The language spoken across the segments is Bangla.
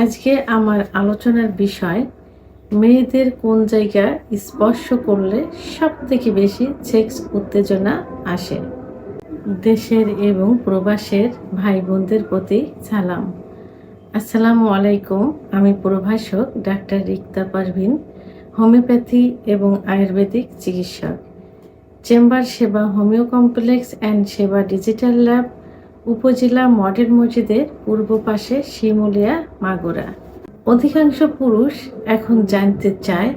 আজকে আমার আলোচনার বিষয় মেয়েদের কোন জায়গা স্পর্শ করলে সবথেকে বেশি সেক্স উত্তেজনা আসে। দেশের এবং প্রবাসের ভাই বোনদের প্রতি সালাম। আসসালামু আলাইকুম। আমি প্রভাষক ডাক্তার রিক্তা পারভিন, হোমিওপ্যাথি এবং আয়ুর্বেদিক চিকিৎসক। চেম্বার সেবা হোমিও কমপ্লেক্স অ্যান্ড সেবা ডিজিটাল ল্যাব, উপজেলা মডেল মসজিদের পূর্ব পাশে শিমুলিয়া, মাগুরা। অধিকাংশ পুরুষ এখন জানতে চায়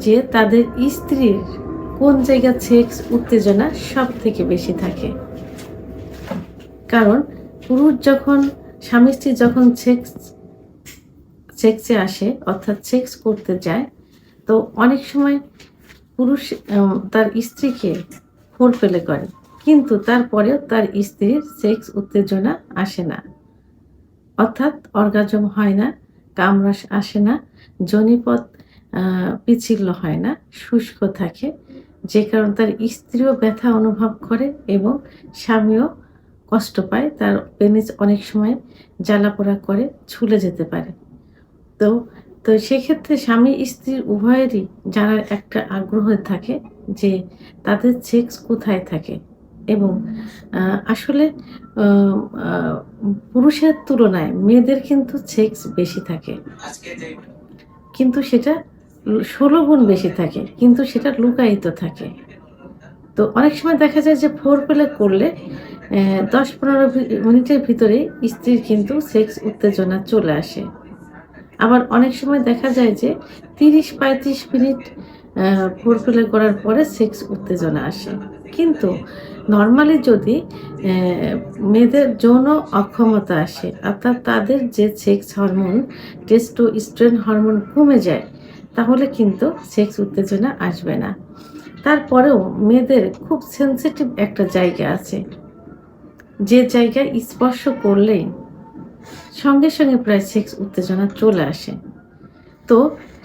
যে তাদের স্ত্রীর কোন জায়গায় সেক্স উত্তেজনা সব থেকে বেশি থাকে। কারণ পুরুষ যখন স্বামী স্ত্রী যখন সেক্সে আসে অর্থাৎ সেক্স করতে যায়, তো অনেক সময় পুরুষ তার স্ত্রীকে ফোরপ্লে করে, কিন্তু তারপরেও তার স্ত্রীর সেক্স উত্তেজনা আসে না, অর্থাৎ অর্গাজম হয় না, কামরাস আসে না, যোনিপথ পিচ্ছিল হয় না, শুষ্ক থাকে, যে কারণে তার স্ত্রীও ব্যথা অনুভব করে এবং স্বামীও কষ্ট পায়। তার পেনিস অনেক সময় জ্বালাপোড়া করে ছুলে যেতে পারে। তো তো সেক্ষেত্রে স্বামী স্ত্রীর উভয়েরই জানার একটা আগ্রহ থাকে যে তাদের সেক্স কোথায় থাকে এবং আসলে পুরুষের তুলনায় মেয়েদের কিন্তু সেক্স বেশি থাকে, কিন্তু সেটা 16 গুণ বেশি থাকে, কিন্তু সেটা লুকায়িত থাকে। তো অনেক সময় দেখা যায় যে ফোরপ্লে করলে 10-15 মিনিটের ভিতরে স্ত্রীর কিন্তু সেক্স উত্তেজনা চলে আসে। আবার অনেক সময় দেখা যায় যে 30-35 মিনিট ফোরপ্লে করার পরে সেক্স উত্তেজনা আসে। কিন্তু নরমালি যদি মেয়েদের যৌন অক্ষমতা আসে, অর্থাৎ তাদের যে সেক্স হরমোন টেস্টোস্টেরন হরমোন কমে যায়, তাহলে কিন্তু সেক্স উত্তেজনা আসবে না। তারপরেও মেয়েদের খুব সেনসিটিভ একটা জায়গা আছে, যে জায়গায় স্পর্শ করলেই সঙ্গে সঙ্গে প্রায় সেক্স উত্তেজনা চলে আসে। তো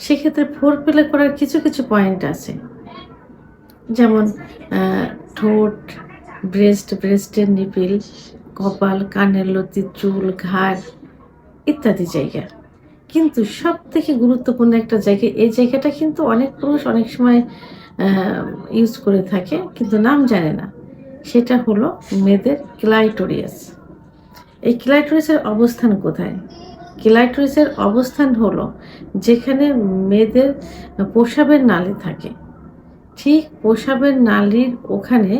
সেক্ষেত্রে ফোরপ্লে করার কিছু কিছু পয়েন্ট আছে, যেমন ঠোঁট, ব্রেস্টের নিপিল, কপাল, কানের লতি, চুল, ঘাড় ইত্যাদি জায়গা। কিন্তু সব থেকে গুরুত্বপূর্ণ একটা জায়গা, এই জায়গাটা কিন্তু অনেক পুরুষ অনেক সময় ইউজ করে থাকে কিন্তু নাম জানে না। সেটা হলো মেয়েদের ক্লাইটোরিয়াস। এই ক্লাইটোরিসের অবস্থান কোথায়? ক্লাইটোরিসের অবস্থান হলো যেখানে মেয়েদের প্রস্রাবের নালী থাকে, ঠিক প্রস্রাবের নালীর ওখানে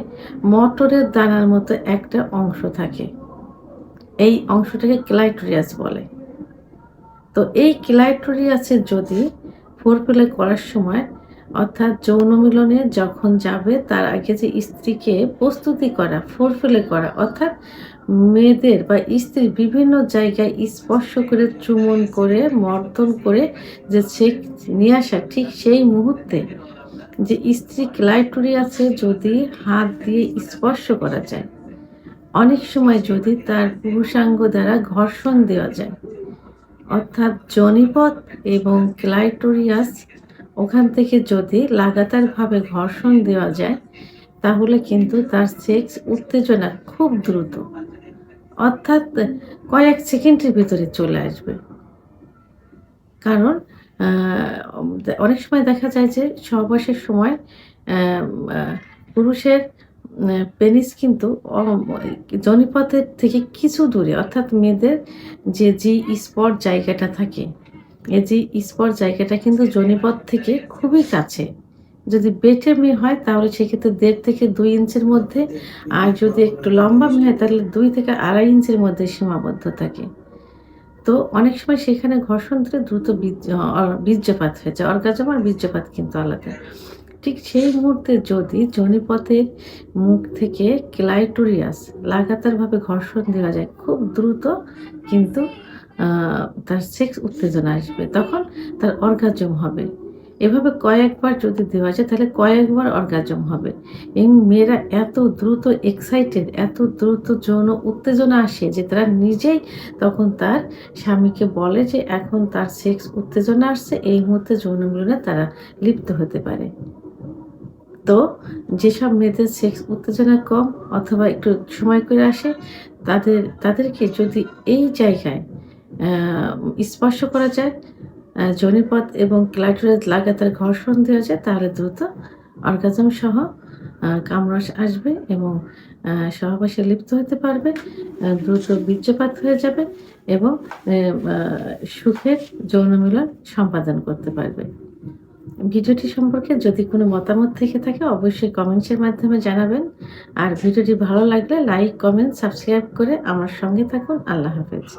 মটরের দানার মতো একটা অংশ থাকে। এই অংশটাকে ক্লাইটোরিয়াস বলে। তো এই ক্লাইটোরিয়াসে যদি ফোরপ্লে করার সময়, অর্থাৎ যৌন মিলনে যখন যাবে তার আগে যে স্ত্রীকে প্রস্তুতি করা, ফোরপ্লে করা, অর্থাৎ মেয়েদের বা স্ত্রীর বিভিন্ন জায়গায় স্পর্শ করে, চুম্বন করে, মর্দন করে যে সেক্স নিয়ে আসা, ঠিক সেই মুহূর্তে যে স্ত্রী ক্লাইটোরিয়াসে যদি হাত দিয়ে স্পর্শ করা যায়, অনেক সময় যদি তার পুরুষাঙ্গ দ্বারা ঘর্ষণ দেওয়া যায়, অর্থাৎ যোনিপথ এবং ক্লাইটোরিয়াস ওখান থেকে যদি লাগাতারভাবে ঘর্ষণ দেওয়া যায়, তাহলে কিন্তু তার সেক্স উত্তেজনা খুব দ্রুত, অর্থাৎ কয়েক সেকেন্ডের ভিতরে চলে আসবে। কারণ অনেক সময় দেখা যায় যে সহবাসের সময় পুরুষের পেনিস কিন্তু যোনিপথের থেকে কিছু দূরে, অর্থাৎ মেয়েদের যে জি স্পট জায়গাটা থাকে, এই জি স্পট জায়গাটা কিন্তু যোনিপথ থেকে খুবই কাছে। যদি বেটে মেয়ে হয় তাহলে সেক্ষেত্রে 1.5 থেকে 2 ইঞ্চির মধ্যে, আর যদি একটু লম্বা মেয়ে হয় তাহলে 2 থেকে 2.5 ইঞ্চির মধ্যে সীমাবদ্ধ থাকে। তো অনেক সময় সেখানে ঘর্ষণ দিলে দ্রুত বীর্যপাত হয়ে যায়। অর্গাজম আর বীর্যপাত কিন্তু আলাদা। ঠিক সেই মুহূর্তে যদি যোনিপথের মুখ থেকে ক্লাইটোরিয়াস লাগাতারভাবে ঘর্ষণ দেওয়া যায়, খুব দ্রুত কিন্তু তার সেক্স উত্তেজনা আসবে। তখন তার অর্গাজম হবে। এভাবে কয়েকবার যদি দেওয়া যায় তাহলে কয়েকবার অর্গাজম হবে এবং মেয়েরা এত দ্রুত এক্সাইটেড, এত দ্রুত যৌন উত্তেজনা আসে যে তারা নিজেই তখন তার স্বামীকে বলে যে এখন তার সেক্স উত্তেজনা আসছে, এই মুহূর্তে যৌন মিলনে তারা লিপ্ত হতে পারে। তো যেসব মেয়েদের সেক্স উত্তেজনা কম অথবা একটু সময় করে আসে, তাদেরকে যদি এই জায়গায় স্পর্শ করা যায়, যোনিপথ এবং ক্লাইটোরিস লাগাতার ঘর্ষণ দেওয়া যায়, তাহলে দ্রুত অর্গাজম সহ কামরস আসবে এবং সহবাসে লিপ্ত হতে পারবে। দ্রুত বীর্যপাত হয়ে যাবে এবং আ সুখের যৌন মিলন সম্পাদন করতে পারবে। ভিডিওটি সম্পর্কে যদি কোনো মতামত থেকে থাকে অবশ্যই কমেন্টসের মাধ্যমে জানাবেন। আর ভিডিওটি ভালো লাগলে লাইক, কমেন্ট, সাবস্ক্রাইব করে আমার সঙ্গে থাকুন। আল্লাহ হাফেজ।